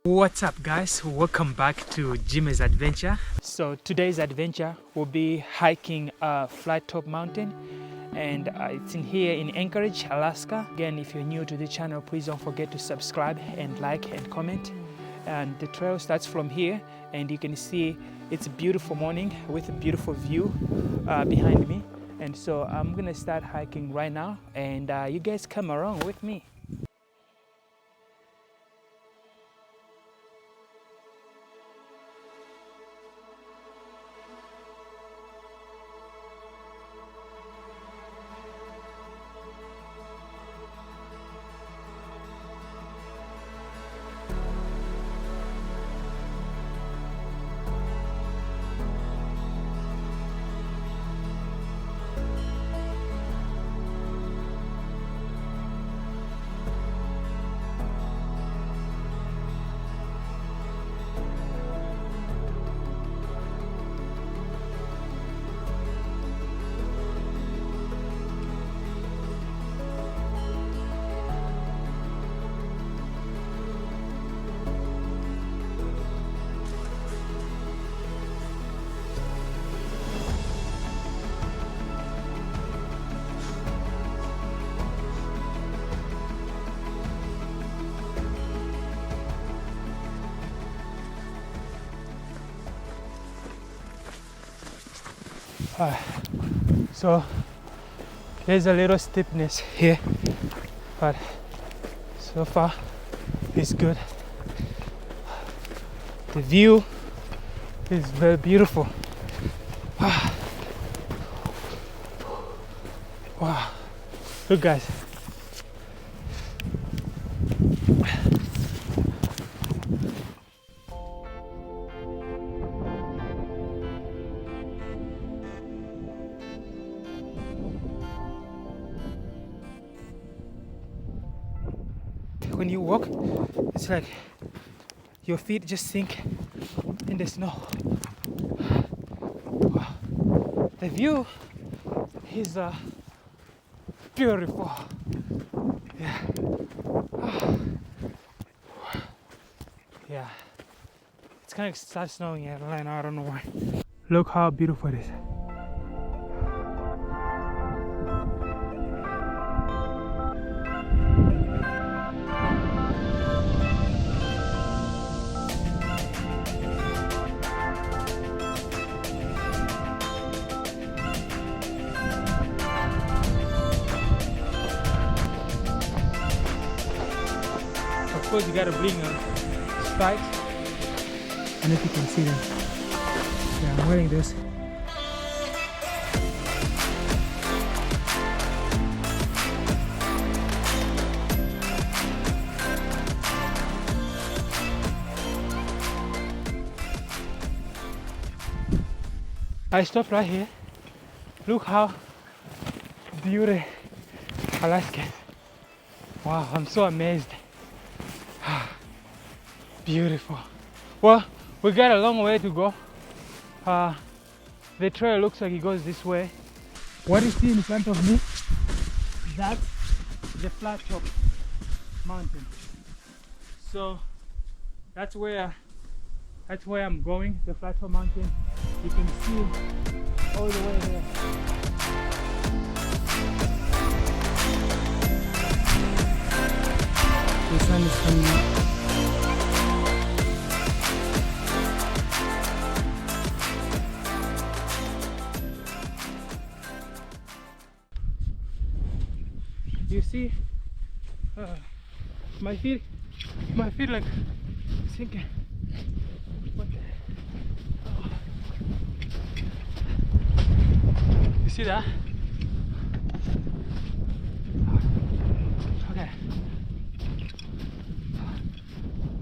What's up guys, welcome back to Jimmy's Adventure. So today's adventure will be hiking Flattop Mountain, and it's in here in Anchorage, Alaska. Again, if you're new to the channel, please don't forget to subscribe and like and comment. And the trail starts from here, and you can see it's a beautiful morning with a beautiful view behind me. And so I'm gonna start hiking right now, and you guys come along with me. So there's a little steepness here, but so far it's good. The view is very beautiful. Wow, look guys. When you walk, it's like your feet just sink in the snow. Wow. The view is beautiful. Yeah. Yeah. It's kind of started snowing right now. I don't know why. Look how beautiful it is. Of course, you gotta bring spikes. And if you can see them, yeah, I'm wearing this. I stopped right here. Look how beautiful Alaska is. Wow, I'm so amazed. Beautiful. Well, we got a long way to go. The trail looks like it goes this way. What you see in front of me, that's the Flattop Mountain. So that's where I'm going, the Flattop Mountain. You can see all the way there. The sun is coming up. You see, my feet like sinking. What the? Oh. You see that? Okay.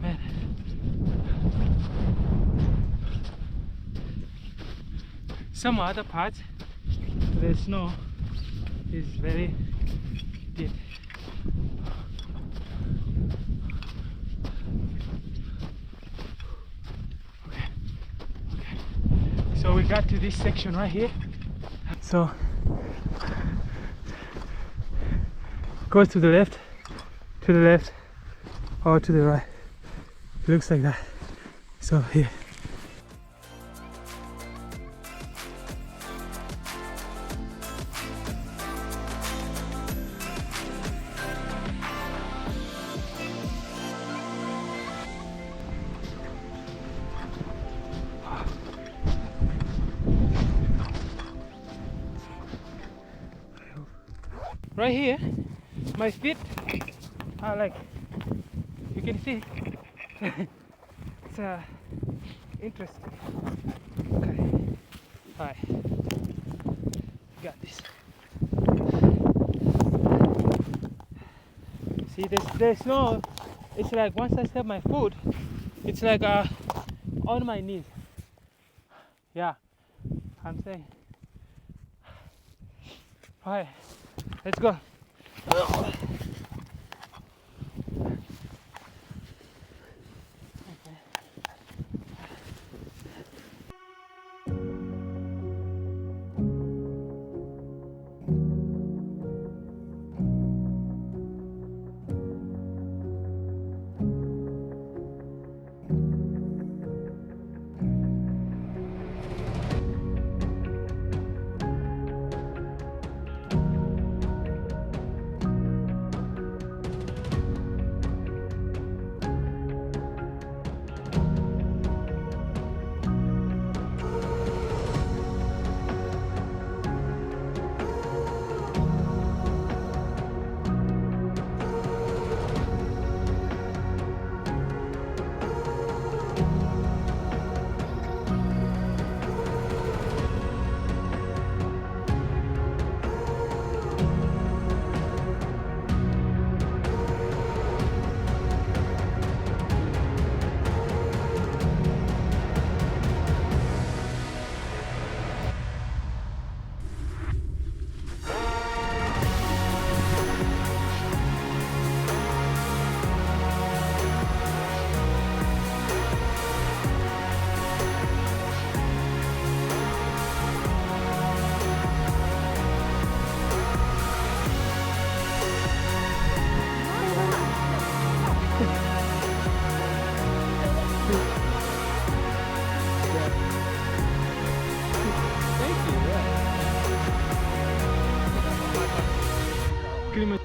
Man. Some other parts, the snow is very deep. Okay. So we got to this section right here. So go to the left, or to the right. looks like that. So here. Right here, my feet are like, you can see, it's interesting. Okay, alright, got this. See, there's snow. It's like once I step my foot, it's like on my knees. Yeah, I'm saying. Alright, let's go.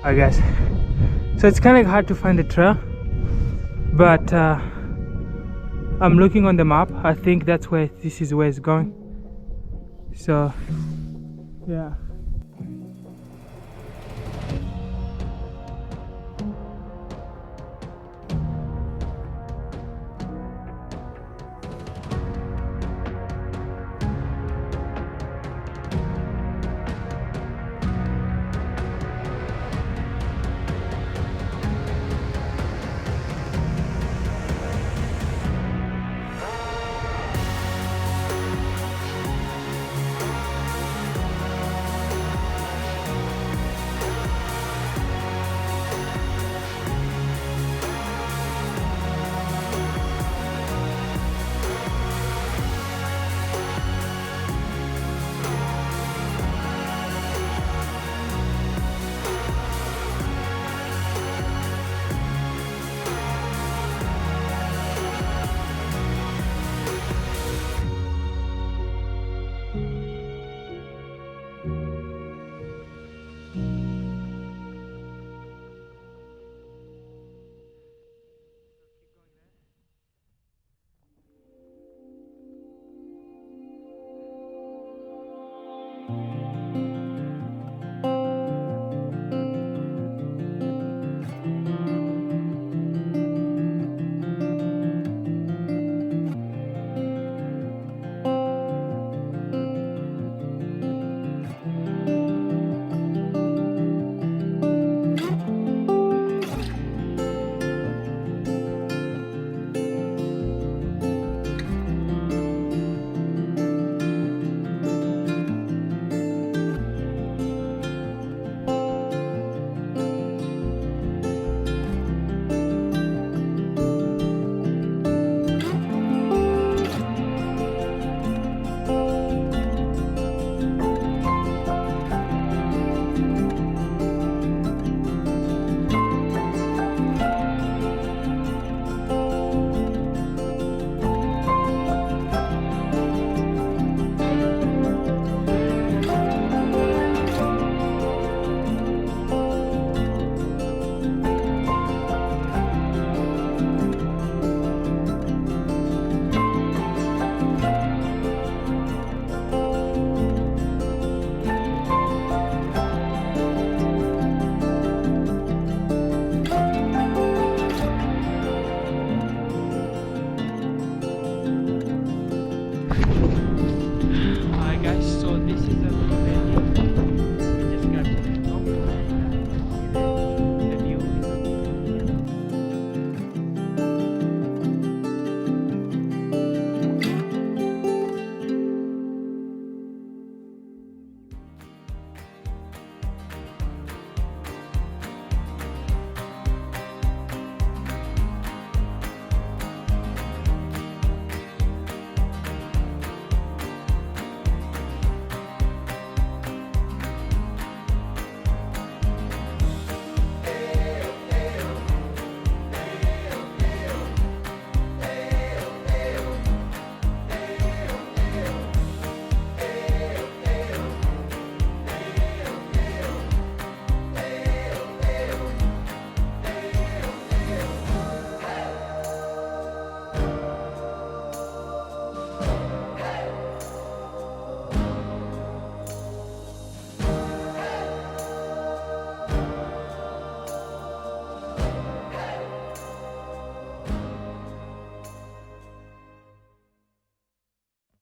Alright guys, so it's kind of hard to find the trail, but I'm looking on the map. I think that's where this is where it's going. So yeah.